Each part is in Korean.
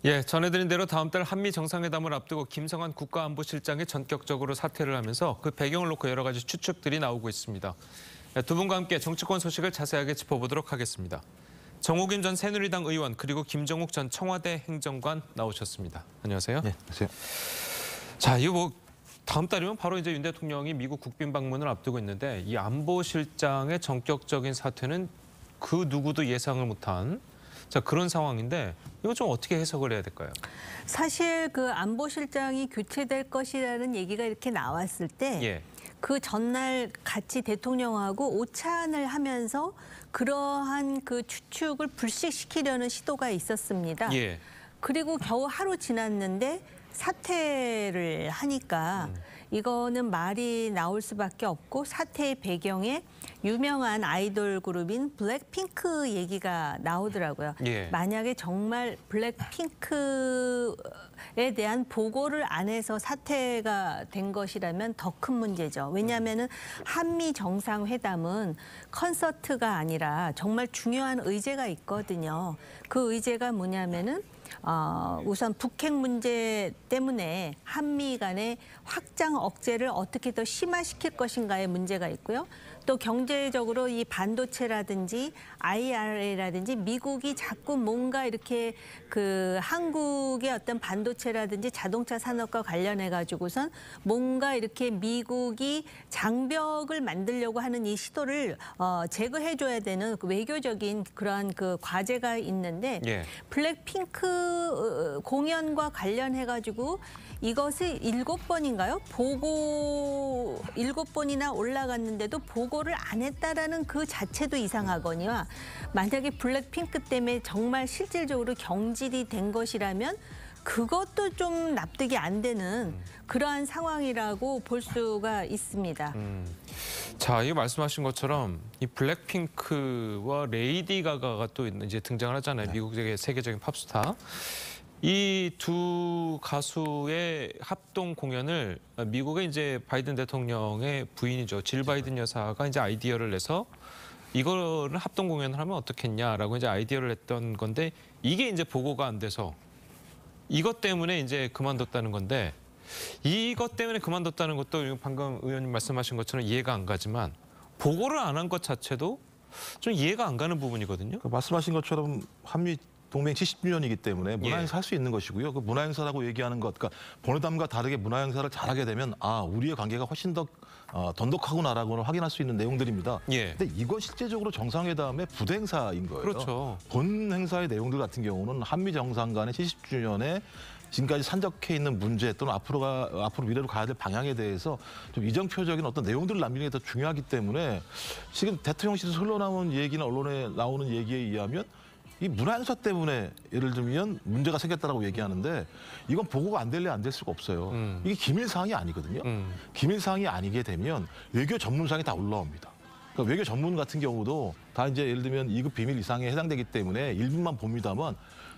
예, 전해드린 대로 다음 달 한미 정상회담을 앞두고 김성한 국가안보실장이 전격적으로 사퇴를 하면서 그 배경을 놓고 여러 가지 추측들이 나오고 있습니다. 두 분과 함께 정치권 소식을 자세하게 짚어보도록 하겠습니다. 정호김 전 새누리당 의원 그리고 김정욱 전 청와대 행정관 나오셨습니다. 안녕하세요. 네, 안녕하세요. 자, 이거 다음 달이면 바로 이제 윤 대통령이 미국 국빈 방문을 앞두고 있는데 이 안보실장의 전격적인 사퇴는 그 누구도 예상을 못한 그런 상황인데 이거 좀 어떻게 해석을 해야 될까요? 사실 그 안보실장이 교체될 것이라는 얘기가 이렇게 나왔을 때 그 전날 같이 대통령하고 오찬을 하면서 그러한 그 추측을 불식시키려는 시도가 있었습니다. 그리고 겨우 하루 지났는데 사퇴를 하니까 이거는 말이 나올 수밖에 없고 사퇴의 배경에 유명한 아이돌 그룹인 블랙핑크 얘기가 나오더라고요. 만약에 정말 블랙핑크에 대한 보고를 안 해서 사퇴가 된 것이라면 더 큰 문제죠. 왜냐하면은 한미 정상회담은 콘서트가 아니라 정말 중요한 의제가 있거든요. 그 의제가 뭐냐면은 우선 북핵 문제 때문에 한미 간의 확장 억제를 어떻게 더 심화시킬 것인가의 문제가 있고요. 또 경제적으로 이 반도체라든지 IRA라든지 미국이 자꾸 뭔가 이렇게 그 한국의 어떤 반도체라든지 자동차 산업과 관련해 가지고선 뭔가 이렇게 미국이 장벽을 만들려고 하는 이 시도를 제거해 줘야 되는 외교적인 그러한 그 과제가 있는데 블랙핑크 공연과 관련해 가지고 이것을 7번인가요? 보고 7번이나 올라갔는데도 보고를 안 했다라는 그 자체도 이상하거니와 만약에 블랙핑크 때문에 정말 실질적으로 경질이 된 것이라면 그것도 좀 납득이 안 되는 그러한 상황이라고 볼 수가 있습니다. 자, 이 말씀하신 것처럼 이 블랙핑크와 레이디 가가가 또 이제 등장을 하잖아요. 미국의 세계적인 팝스타. 이 두 가수의 합동 공연을 미국의 이제 바이든 대통령의 부인이죠. 질 바이든 여사가 이제 아이디어를 내서 이거를 합동 공연을 하면 어떻겠냐라고 이제 아이디어를 냈던 건데 이게 이제 보고가 안 돼서 이것 때문에 이제 그만뒀다는 건데 이것 때문에 그만뒀다는 것도 방금 의원님 말씀하신 것처럼 이해가 안 가지만 보고를 안 한 것 자체도 좀 이해가 안 가는 부분이거든요. 말씀하신 것처럼 한미 동맹 70주년이기 때문에 문화행사 할 수 있는 것이고요. 그 문화행사라고 얘기하는 것, 그러니까 본회담과 다르게 문화행사를 잘하게 되면 우리의 관계가 훨씬 더 돈독하구나라고 확인할 수 있는 내용들입니다. 근데 이거 실제적으로 정상회담의 부대행사인 거예요. 그렇죠. 본 행사의 내용들 같은 경우는 한미 정상 간의 70주년에 지금까지 산적해 있는 문제 또는 앞으로 미래로 가야 될 방향에 대해서 좀 이정표적인 어떤 내용들을 남기는 게 더 중요하기 때문에 지금 대통령실에서 흘러나오는 얘기나 언론에 나오는 얘기에 의하면 이 문화행사 때문에 예를 들면 문제가 생겼다라고 얘기하는데 이건 보고가 안 될래 안 될 수가 없어요. 이게 기밀사항이 아니거든요. 기밀사항이 아니게 되면 외교 전문상에 다 올라옵니다. 그러니까 외교 전문 같은 경우도 다 이제 예를 들면 2급 비밀 이상에 해당되기 때문에 일부만 봅니다만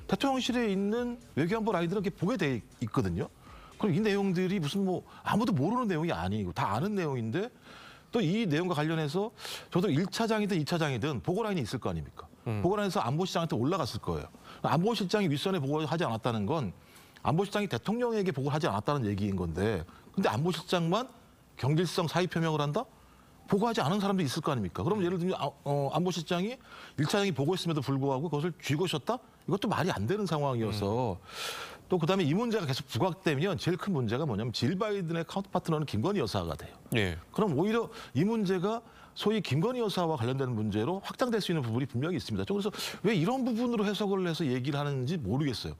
대통령실에 있는 외교안보 라인들은 이렇게 보게 돼 있거든요. 그럼 이 내용들이 무슨 뭐 아무도 모르는 내용이 아니고 다 아는 내용인데 또 이 내용과 관련해서 저도 1차장이든 2차장이든 보고라인이 있을 거 아닙니까? 보고라인에서 안보실장한테 올라갔을 거예요. 안보실장이 윗선에 보고하지 않았다는 건 안보실장이 대통령에게 보고를 하지 않았다는 얘기인 건데 근데 안보실장만 경질성 사의 표명을 한다? 보고하지 않은 사람도 있을 거 아닙니까? 그럼 예를 들면 안보실장이 1차장이 보고했음에도 불구하고 그것을 쥐고 있었다? 이것도 말이 안 되는 상황이어서 또 그다음에 이 문제가 계속 부각되면 제일 큰 문제가 뭐냐면 질 바이든의 카운터파트너는 김건희 여사가 돼요. 그럼 오히려 이 문제가 소위 김건희 여사와 관련되는 문제로 확장될 수 있는 부분이 분명히 있습니다. 그래서 왜 이런 부분으로 해석을 해서 얘기를 하는지 모르겠어요.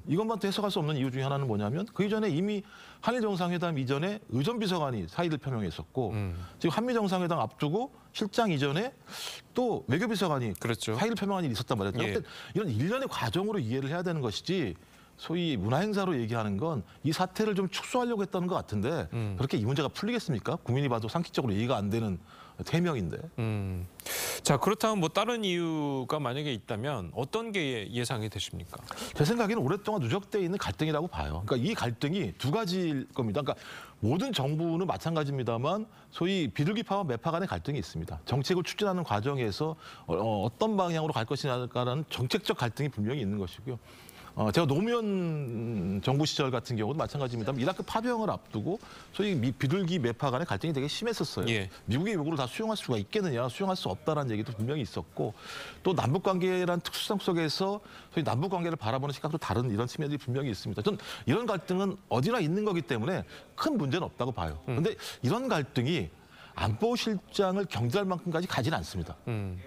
이것만 또 해석할 수 없는 이유 중에 하나는 뭐냐면 그 이전에 이미 한일 정상회담 이전에 의전비서관이 사의를 표명했었고 지금 한미 정상회담 앞두고 실장 이전에 또 외교비서관이 사의를 표명한 일이 있었단 말이에요. 이런 일련의 과정으로 이해를 해야 되는 것이지 소위 문화행사로 얘기하는 건 이 사태를 좀 축소하려고 했다는 것 같은데 그렇게 이 문제가 풀리겠습니까? 국민이 봐도 상식적으로 이해가 안 되는 태명인데. 자, 그렇다면 뭐 다른 이유가 만약에 있다면 어떤 게 예상이 되십니까? 제 생각에는 오랫동안 누적돼 있는 갈등이라고 봐요. 그러니까 이 갈등이 두 가지일 겁니다. 그러니까 모든 정부는 마찬가지입니다만 소위 비둘기파와 매파 간의 갈등이 있습니다. 정책을 추진하는 과정에서 어떤 방향으로 갈 것이냐라는 정책적 갈등이 분명히 있는 것이고요. 제가 노무현 정부 시절 같은 경우도 마찬가지입니다만 이라크 파병을 앞두고 소위 비둘기 매파 간의 갈등이 되게 심했었어요. 예. 미국의 요구를 다 수용할 수가 있겠느냐, 수용할 수 없다라는 얘기도 분명히 있었고 또 남북 관계란 특수성 속에서 소위 남북 관계를 바라보는 시각도 다른 이런 측면들이 분명히 있습니다. 전 이런 갈등은 어디나 있는 거기 때문에 큰 문제는 없다고 봐요. 그런데 이런 갈등이 안보실장을 경질할 만큼까지 가지는 않습니다.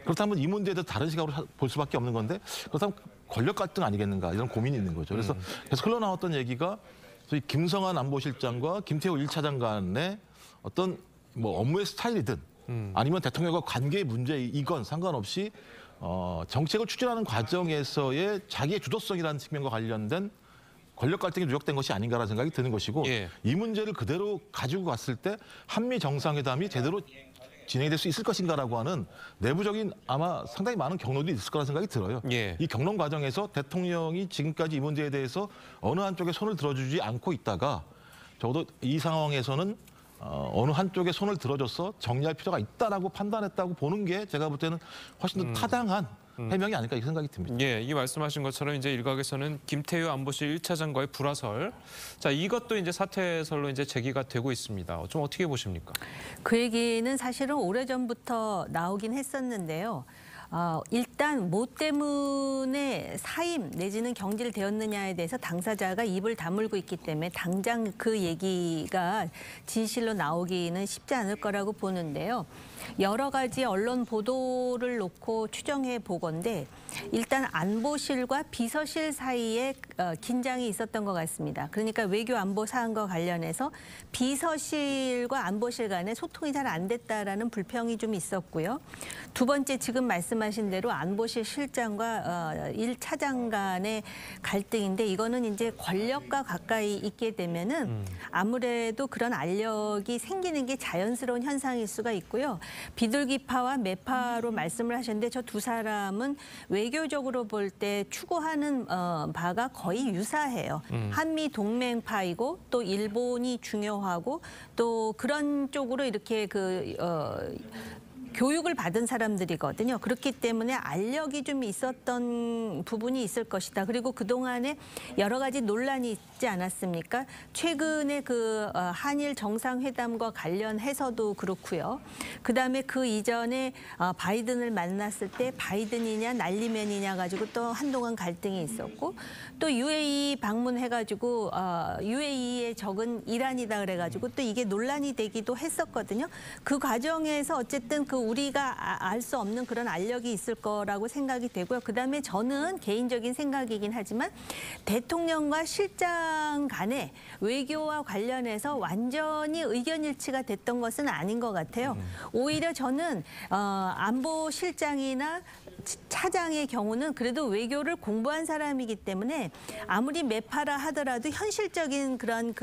그렇다면 이 문제에 대해서 다른 시각으로 볼 수밖에 없는 건데 그렇다면 권력 갈등 아니겠는가 이런 고민이 있는 거죠. 그래서 계속 흘러나왔던 얘기가 소위 김성한 안보실장과 김태호 1차장 간의 어떤 뭐 업무의 스타일이든 아니면 대통령과 관계의 문제이건 상관없이 정책을 추진하는 과정에서의 자기의 주도성이라는 측면과 관련된 권력 갈등이 누적된 것이 아닌가라는 생각이 드는 것이고 예. 이 문제를 그대로 가지고 갔을 때 한미 정상회담이 제대로 진행이 될 수 있을 것인가라고 하는 내부적인 아마 상당히 많은 경로도 있을 거라는 생각이 들어요. 예. 이 경론 과정에서 대통령이 지금까지 이 문제에 대해서 어느 한쪽에 손을 들어주지 않고 있다가 적어도 이 상황에서는 어느 한쪽에 손을 들어줘서 정리할 필요가 있다라고 판단했다고 보는 게 제가 볼 때는 훨씬 더 타당한 해명이 아닐까 이렇게 생각이 듭니다. 예, 이 말씀하신 것처럼 이제 일각에서는 김태효 안보실 1차장과의 불화설, 자 이것도 이제 사퇴설로 이제 제기가 되고 있습니다. 좀 어떻게 보십니까? 그 얘기는 사실은 오래전부터 나오긴 했었는데요. 일단 뭐 때문에 사임 내지는 경질되었느냐에 대해서 당사자가 입을 다물고 있기 때문에 당장 그 얘기가 진실로 나오기는 쉽지 않을 거라고 보는데요. 여러 가지 언론 보도를 놓고 추정해 보건데 일단 안보실과 비서실 사이에 긴장이 있었던 것 같습니다. 그러니까 외교 안보 사안과 관련해서 비서실과 안보실 간에 소통이 잘 안 됐다라는 불평이 좀 있었고요. 두 번째 지금 말씀하신 대로 안보실 실장과 1차장 간의 갈등인데 이거는 이제 권력과 가까이 있게 되면은 아무래도 그런 알력이 생기는 게 자연스러운 현상일 수가 있고요. 비둘기파와 매파로 말씀을 하셨는데 저 두 사람은 외교적으로 볼 때 추구하는 바가 거의 유사해요. 한미 동맹파이고 또 일본이 중요하고 또 그런 쪽으로 이렇게 교육을 받은 사람들이거든요. 그렇기 때문에 알력이 좀 있었던 부분이 있을 것이다. 그리고 그동안에 여러 가지 논란이 있지 않았습니까? 최근에 한일 정상회담과 관련해서도 그렇고요. 그다음에 그 이전에 바이든을 만났을 때 바이든이냐 난리맨이냐 가지고 또 한동안 갈등이 있었고 또 UAE 방문해가지고 UAE의 적은 이란이다 그래가지고 또 이게 논란이 되기도 했었거든요. 그 과정에서 어쨌든 우리가 알 수 없는 그런 알력이 있을 거라고 생각이 되고요. 그다음에 저는 개인적인 생각이긴 하지만 대통령과 실장 간의 외교와 관련해서 완전히 의견 일치가 됐던 것은 아닌 것 같아요. 오히려 저는 안보실장이나 차장의 경우는 그래도 외교를 공부한 사람이기 때문에 아무리 매파라 하더라도 현실적인 그런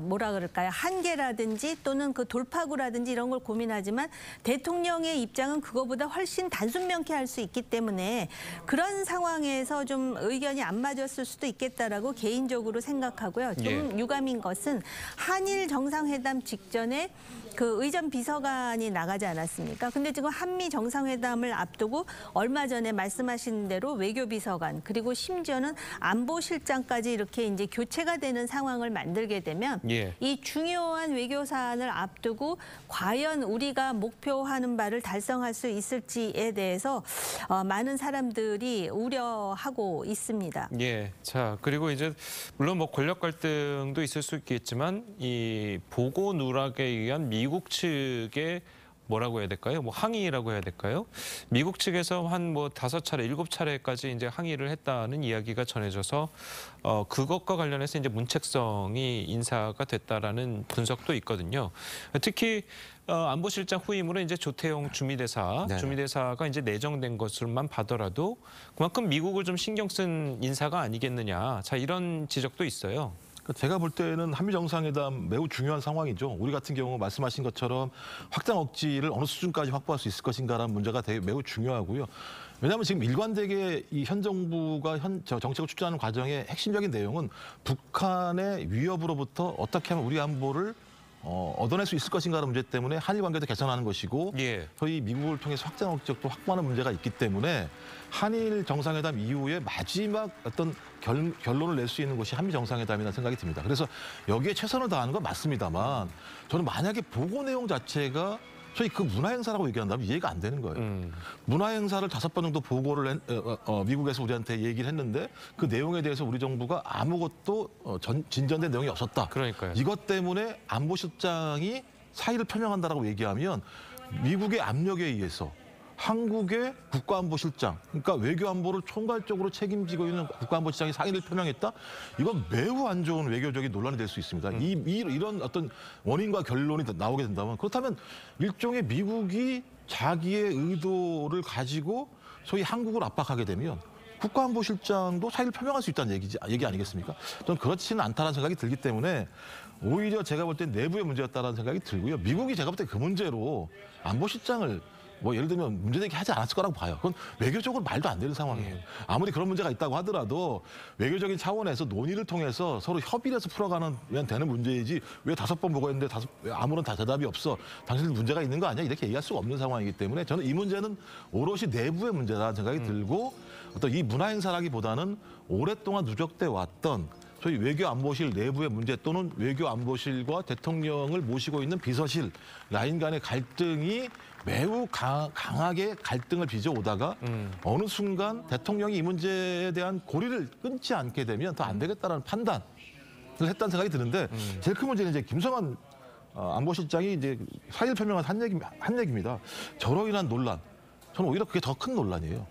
뭐라 그럴까요? 한계라든지 또는 돌파구라든지 이런 걸 고민하지만 대통령의 입장은 그거보다 훨씬 단순 명쾌할 수 있기 때문에 그런 상황에서 좀 의견이 안 맞았을 수도 있겠다라고 개인적으로 생각하고요. 좀 유감인 것은 한일 정상회담 직전에 의전 비서관이 나가지 않았습니까? 근데 지금 한미 정상회담을 앞두고 얼마 전에 말씀하신 대로 외교비서관 그리고 심지어는 안보실장까지 이렇게 이제 교체가 되는 상황을 만들게 되면 이 중요한 외교 사안을 앞두고 과연 우리가 목표하는 바를 달성할 수 있을지에 대해서 많은 사람들이 우려하고 있습니다. 예. 자, 그리고 이제 물론 뭐 권력 갈등도 있을 수 있겠지만 이 보고 누락에 의한 미국 측의 뭐라고 해야 될까요? 뭐 항의라고 해야 될까요? 미국 측에서 한 5차례, 7차례까지 이제 항의를 했다는 이야기가 전해져서 그것과 관련해서 이제 문책성이 인사가 됐다라는 분석도 있거든요. 특히 안보실장 후임으로 이제 조태용 주미대사가 이제 내정된 것으로만 봐더라도 그만큼 미국을 좀 신경 쓴 인사가 아니겠느냐. 자, 이런 지적도 있어요. 제가 볼 때는 한미 정상회담 매우 중요한 상황이죠. 우리 같은 경우 말씀하신 것처럼 확장 억지를 어느 수준까지 확보할 수 있을 것인가라는 문제가 매우 중요하고요. 왜냐하면 지금 일관되게 이 현 정부가 정책을 추진하는 과정의 핵심적인 내용은 북한의 위협으로부터 어떻게 하면 우리 안보를 얻어낼 수 있을 것인가라는 문제 때문에 한일 관계도 개선하는 것이고 예. 저희 미국을 통해서 확장 억제력도 확보하는 문제가 있기 때문에 한일 정상회담 이후에 마지막 어떤 결론을 낼 수 있는 것이 한미 정상회담이라는 생각이 듭니다. 그래서 여기에 최선을 다하는 건 맞습니다만 저는 만약에 보고 내용 자체가 저희 그 문화행사라고 얘기한다면 이해가 안 되는 거예요. 문화행사를 5번 정도 보고를 미국에서 우리한테 얘기를 했는데 그 내용에 대해서 우리 정부가 아무것도 진전된 내용이 없었다. 그러니까요. 이것 때문에 안보실장이 사의를 표명한다라고 얘기하면 미국의 압력에 의해서 한국의 국가안보실장, 그러니까 외교안보를 총괄적으로 책임지고 있는 국가안보실장이 사의를 표명했다? 이건 매우 안 좋은 외교적인 논란이 될 수 있습니다. 이런 어떤 원인과 결론이 나오게 된다면 그렇다면 일종의 미국이 자기의 의도를 가지고 소위 한국을 압박하게 되면 국가안보실장도 사의를 표명할 수 있다는 얘기 아니겠습니까? 저는 그렇지는 않다는 생각이 들기 때문에 오히려 제가 볼 때 내부의 문제였다는 생각이 들고요. 미국이 제가 볼 때 그 문제로 안보실장을 뭐 예를 들면 문제되게 하지 않았을 거라고 봐요. 그건 외교적으로 말도 안 되는 상황이에요. 아무리 그런 문제가 있다고 하더라도 외교적인 차원에서 논의를 통해서 서로 협의를 해서 풀어가면 되는 문제이지 왜 5번 보고했는데 왜 아무런 대답이 없어. 당신들 문제가 있는 거 아니야? 이렇게 얘기할 수가 없는 상황이기 때문에 저는 이 문제는 오롯이 내부의 문제라는 생각이 들고 어떤 이 문화행사라기보다는 오랫동안 누적돼 왔던 소위 외교안보실 내부의 문제 또는 외교안보실과 대통령을 모시고 있는 비서실 라인 간의 갈등이 매우 강하게 갈등을 빚어오다가 어느 순간 대통령이 이 문제에 대한 고리를 끊지 않게 되면 더 안 되겠다는 판단을 했다는 생각이 드는데 제일 큰 문제는 이제 김성한 안보실장이 이제 사의를 표명한 한 얘기입니다. 저로 인한 논란. 저는 오히려 그게 더 큰 논란이에요.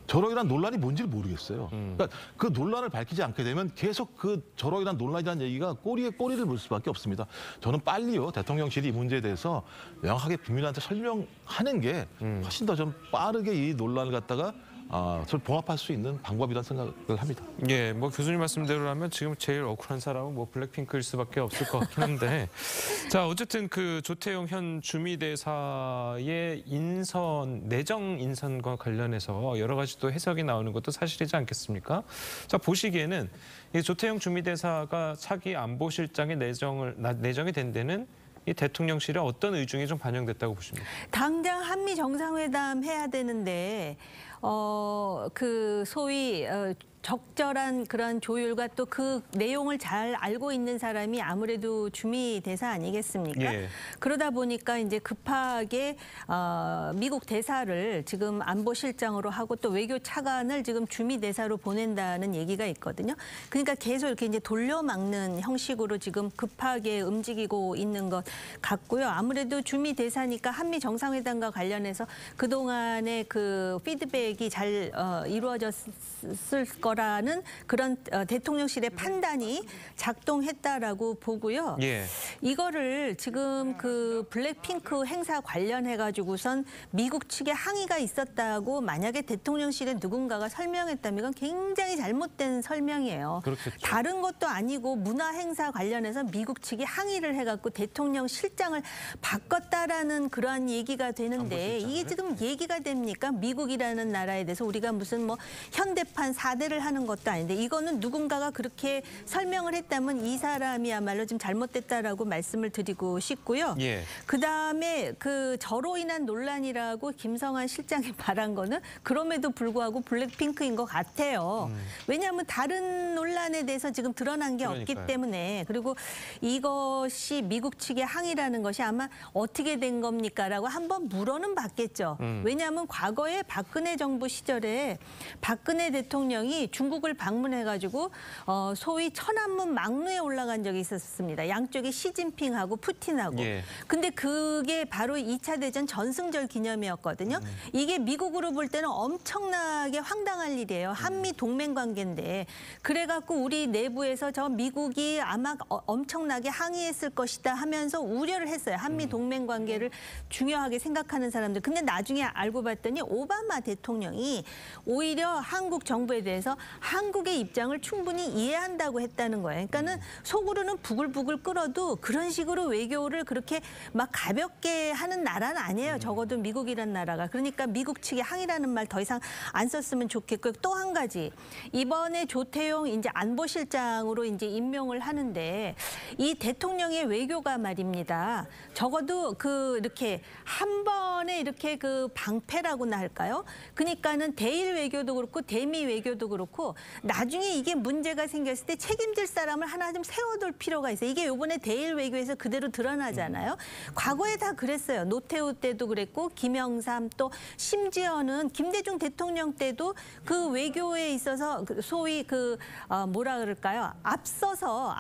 저로 인한 논란이 뭔지를 모르겠어요. 그러니까 그 논란을 밝히지 않게 되면 계속 그 저로 인한 논란이라는 얘기가 꼬리에 꼬리를 물 수밖에 없습니다. 저는 빨리요 대통령실이 이 문제에 대해서 명확하게 국민한테 설명하는 게 훨씬 더 좀 빠르게 이 논란을 갖다가 좀 봉합할 수 있는 방법이라는 생각을 합니다. 예, 뭐 교수님 말씀대로라면 지금 제일 억울한 사람은 뭐 블랙핑크일 수밖에 없을 것 같긴 한데, 자 어쨌든 그 조태용 현 주미대사의 내정 인선과 관련해서 여러 가지 또 해석이 나오는 것도 사실이지 않겠습니까? 자 보시기에는 이 조태용 주미대사가 차기 안보실장에 내정이 된 데는 이 대통령실에 어떤 의중이 좀 반영됐다고 보십니까? 당장 한미 정상회담 해야 되는데 그 소위 적절한 그런 조율과 또 그 내용을 잘 알고 있는 사람이 아무래도 주미 대사 아니겠습니까? 예. 그러다 보니까 이제 급하게 미국 대사를 지금 안보실장으로 하고 또 외교 차관을 지금 주미 대사로 보낸다는 얘기가 있거든요. 그러니까 계속 이렇게 이제 돌려막는 형식으로 지금 급하게 움직이고 있는 것 같고요. 아무래도 주미 대사니까 한미 정상회담과 관련해서 그동안의 그 피드백이 잘 이루어졌을 거라는 그런 대통령실의 판단이 작동했다라고 보고요. 예. 이거를 지금 그 블랙핑크 행사 관련해 가지고선 미국 측에 항의가 있었다고 만약에 대통령실에 누군가가 설명했다면 이건 굉장히 잘못된 설명이에요. 그렇겠죠. 다른 것도 아니고 문화 행사 관련해서 미국 측이 항의를 해갖고 대통령 실장을 바꿨다라는 그러한 얘기가 되는데 이게 지금 얘기가 됩니까? 미국이라는 나라에 대해서 우리가 무슨 뭐 현대판 4대를 하는 것도 아닌데 이거는 누군가가 그렇게 설명을 했다면 이 사람이야말로 좀 잘못됐다라고 말씀을 드리고 싶고요. 예. 그다음에 그 저로 인한 논란이라고 김성한 실장이 말한 거는 그럼에도 불구하고 블랙핑크인 것 같아요. 왜냐하면 다른 논란에 대해서 지금 드러난 게 없기 그러니까요. 때문에 그리고 이것이 미국 측의 항의라는 것이 아마 어떻게 된 겁니까라고 한번 물어는 봤겠죠. 왜냐하면 과거에 박근혜 정부 시절에 박근혜 대통령이 중국을 방문해가지고 소위 천안문 막루에 올라간 적이 있었습니다. 양쪽에 시진핑하고 푸틴하고. 예. 근데 그게 바로 2차 대전 전승절 기념이었거든요. 이게 미국으로 볼 때는 엄청나게 황당할 일이에요. 한미 동맹 관계인데. 그래갖고 우리 내부에서 저 미국이 아마 엄청나게 항의했을 것이다 하면서 우려를 했어요. 한미 동맹 관계를 중요하게 생각하는 사람들. 근데 나중에 알고 봤더니 오바마 대통령이 오히려 한국 정부에 대해서 그래서 한국의 입장을 충분히 이해한다고 했다는 거예요. 그러니까는 속으로는 부글부글 끓어도 그런 식으로 외교를 그렇게 막 가볍게 하는 나라는 아니에요. 적어도 미국이란 나라가. 그러니까 미국 측의 항의라는 말 더 이상 안 썼으면 좋겠고요. 또 한 가지, 이번에 조태용 이제 안보실장으로 이제 임명을 하는데 이 대통령의 외교가 말입니다. 적어도 이렇게 한 번에 이렇게 방패라고나 할까요? 그러니까는 대일 외교도 그렇고 대미 외교도 그렇고 나중에 이게 문제가 생겼을 때 책임질 사람을 하나 좀 세워둘 필요가 있어요. 이게 이번에 대일 외교에서 그대로 드러나잖아요. 과거에 다 그랬어요. 노태우 때도 그랬고 김영삼 또 심지어는 김대중 대통령 때도 그 외교에 있어서 소위 뭐라 그럴까요? 앞장서서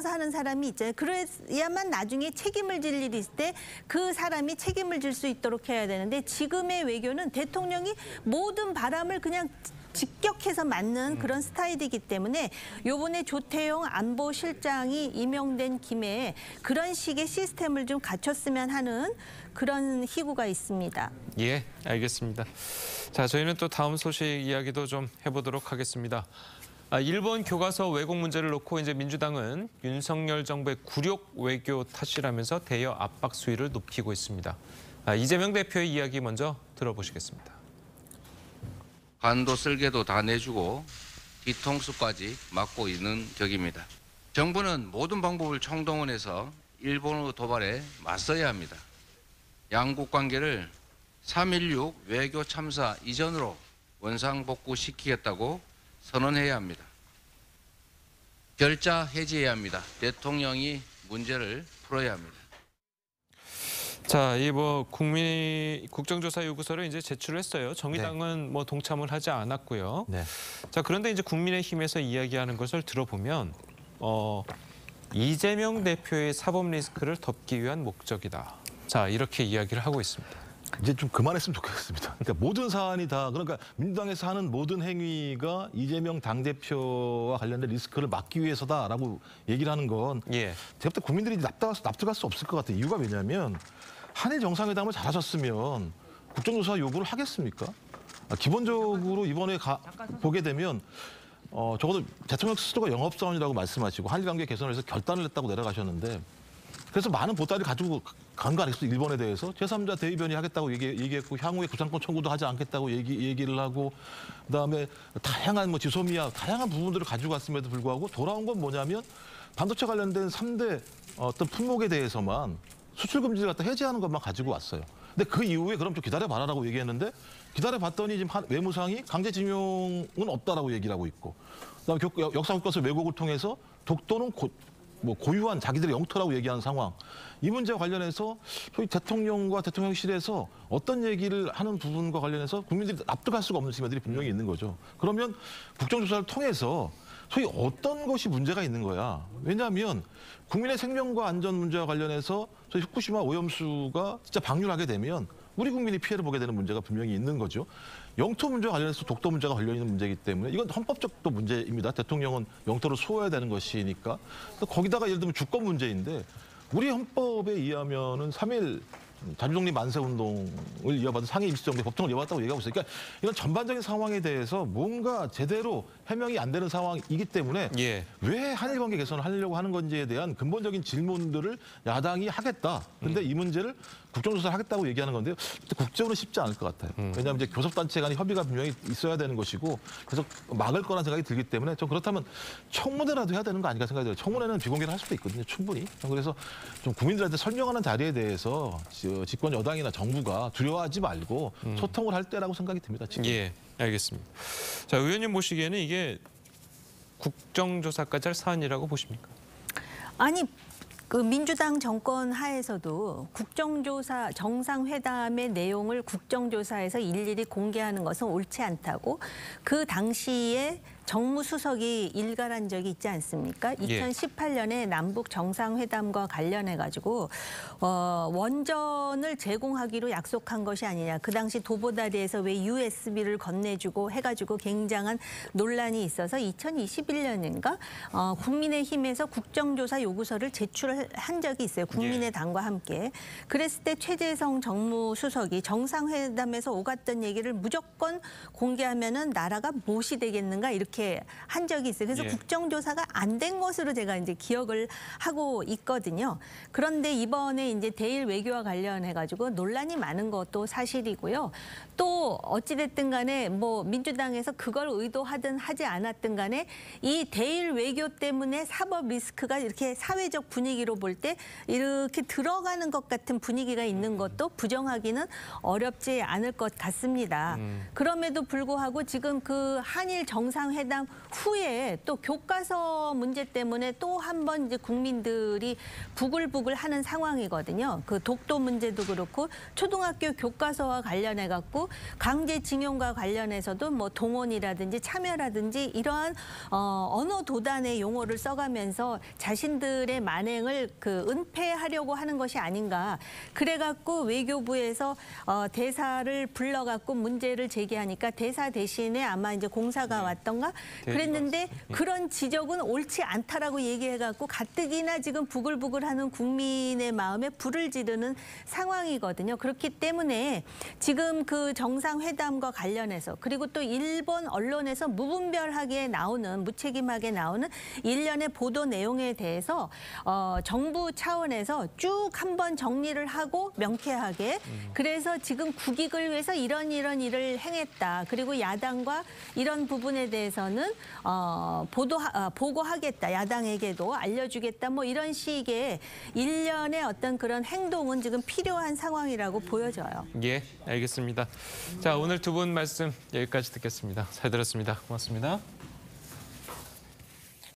하는 사람이 있잖아요. 그래야만 나중에 책임을 질 일이 있을 때 그 사람이 책임을 질 수 있도록 해야 되는데 지금의 외교는 대통령이 모든 바람을 그냥 직격해서 맞는 그런 스타일이기 때문에 요번에 조태용 안보실장이 임명된 김에 그런 식의 시스템을 좀 갖췄으면 하는 그런 희구가 있습니다. 예, 알겠습니다. 자, 저희는 또 다음 소식 이야기도 좀 해보도록 하겠습니다. 일본 교과서 왜곡 문제를 놓고 이제 민주당은 윤석열 정부의 굴욕 외교 탓이라면서 대여 압박 수위를 높이고 있습니다. 이재명 대표의 이야기 먼저 들어보시겠습니다. 간도 쓸개도 다 내주고 뒤통수까지 맞고 있는 격입니다. 정부는 모든 방법을 총동원해서 일본의 도발에 맞서야 합니다. 양국 관계를 3.16 외교 참사 이전으로 원상복구시키겠다고 선언해야 합니다. 결자 해지해야 합니다. 대통령이 문제를 풀어야 합니다. 자, 국정조사 요구서를 이제 제출했어요. 정의당은 뭐 동참을 하지 않았고요. 네. 자, 그런데 이제 국민의힘에서 이야기하는 것을 들어보면 이재명 대표의 사법 리스크를 덮기 위한 목적이다. 자, 이렇게 이야기를 하고 있습니다. 이제 좀 그만했으면 좋겠습니다. 그러니까 모든 사안이 다 그러니까 민주당에서 하는 모든 행위가 이재명 당대표와 관련된 리스크를 막기 위해서다라고 얘기를 하는 건 예. 제가 볼 때 국민들이 납득할 수 없을 것 같아요. 이유가 왜냐하면 한일 정상회담을 잘하셨으면 국정조사 요구를 하겠습니까? 기본적으로 이번에 보게 되면 적어도 대통령 스스로가 영업사원이라고 말씀하시고 한일 관계 개선을 해서 결단을 했다고 내려가셨는데 그래서 많은 보따리를 가지고 간 거 아니겠어요? 일본에 대해서 제3자 대의변이 하겠다고 얘기했고 향후에 구상권 청구도 하지 않겠다고 얘기를 하고 그다음에 다양한 지소미아 다양한 부분들을 가지고 왔음에도 불구하고 돌아온 건 뭐냐면 반도체 관련된 3대 어떤 품목에 대해서만 수출 금지를 갖다 해제하는 것만 가지고 왔어요. 근데 그 이후에 그럼 좀 기다려봐라라고 얘기했는데 기다려봤더니 지금 외무상이 강제징용은 없다라고 얘기를 하고 있고 그다음에 역사 교과서 왜곡을 통해서 독도는 고유한 자기들의 영토라고 얘기하는 상황. 이 문제와 관련해서 소위 대통령과 대통령실에서 어떤 얘기를 하는 부분과 관련해서 국민들이 납득할 수가 없는 측면들이 분명히 있는 거죠. 그러면 국정조사를 통해서 소위 어떤 것이 문제가 있는 거야. 왜냐하면 국민의 생명과 안전 문제와 관련해서 소위 후쿠시마 오염수가 진짜 방류하게 되면 우리 국민이 피해를 보게 되는 문제가 분명히 있는 거죠. 영토 문제와 관련해서 독도 문제가 걸려있는 문제이기 때문에 이건 헌법적 또 문제입니다. 대통령은 영토를 수호해야 되는 것이니까. 거기다가 예를 들면 주권 문제인데 우리 헌법에 의하면은 3.1 자주독립 만세운동을 이어받은 상해 임시정부 법통을 이어받았다고 얘기하고 있어요. 그러니까 이런 전반적인 상황에 대해서 뭔가 제대로 해명이 안 되는 상황이기 때문에 예. 왜 한일 관계 개선을 하려고 하는 건지에 대한 근본적인 질문들을 야당이 하겠다. 근데 이 문제를 국정조사를 하겠다고 얘기하는 건데요. 국정으로 쉽지 않을 것 같아요. 왜냐하면 이제 교섭단체 간의 협의가 분명히 있어야 되는 것이고 그래서 막을 거란 생각이 들기 때문에 좀 그렇다면 청문회라도 해야 되는 거 아닌가 생각이 들어요. 청문회는 비공개를 할 수도 있거든요. 충분히. 그래서 좀 국민들한테 설명하는 자리에 대해서 집권 여당이나 정부가 두려워하지 말고 소통을 할 때라고 생각이 듭니다. 지금. 예, 알겠습니다. 자, 의원님 보시기에는 이게 국정조사까지 할 사안이라고 보십니까? 아니, 민주당 정권 하에서도 국정조사 정상회담의 내용을 국정조사에서 일일이 공개하는 것은 옳지 않다고 그 당시에 정무수석이 일갈한 적이 있지 않습니까? 2018년에 남북 정상회담과 관련해 가지고 원전을 제공하기로 약속한 것이 아니냐. 그 당시 도보다리에서 왜 USB를 건네주고 해가지고 굉장한 논란이 있어서 2021년인가 국민의힘에서 국정조사 요구서를 제출한 적이 있어요. 국민의당과 함께. 그랬을 때 최재성 정무수석이 정상회담에서 오갔던 얘기를 무조건 공개하면은 나라가 무엇이 되겠는가 이렇게 이렇게 한 적이 있어요. 그래서 예. 국정조사가 안 된 것으로 제가 이제 기억을 하고 있거든요. 그런데 이번에 이제 대일 외교와 관련해 가지고 논란이 많은 것도 사실이고요. 또 어찌됐든 간에 뭐 민주당에서 그걸 의도하든 하지 않았든 간에 이 대일 외교 때문에 사법 리스크가 이렇게 사회적 분위기로 볼 때 이렇게 들어가는 것 같은 분위기가 있는 것도 부정하기는 어렵지 않을 것 같습니다. 그럼에도 불구하고 지금 그 한일 정상회담 후에 또 교과서 문제 때문에 또 한 번 이제 국민들이 부글부글 하는 상황이거든요. 그 독도 문제도 그렇고 초등학교 교과서와 관련해 갖고 강제징용과 관련해서도 뭐 동원이라든지 참여라든지 이러한 언어 도단의 용어를 써가면서 자신들의 만행을 그 은폐하려고 하는 것이 아닌가. 그래갖고 외교부에서 대사를 불러갖고 문제를 제기하니까 대사 대신에 아마 이제 공사가 왔던가 그랬는데 그런 지적은 옳지 않다라고 얘기해갖고 가뜩이나 지금 부글부글하는 국민의 마음에 불을 지르는 상황이거든요. 그렇기 때문에 지금 그 정상회담과 관련해서 그리고 또 일본 언론에서 무분별하게 나오는 무책임하게 나오는 일련의 보도 내용에 대해서 정부 차원에서 쭉 한번 정리를 하고 명쾌하게 그래서 지금 국익을 위해서 이런 일을 행했다. 그리고 야당과 이런 부분에 대해서는 보고하겠다. 야당에게도 알려주겠다. 뭐 이런 식의 일련의 어떤 그런 행동은 지금 필요한 상황이라고 보여져요. 예, 알겠습니다. 자, 오늘 두 분 말씀 여기까지 듣겠습니다. 잘 들었습니다. 고맙습니다.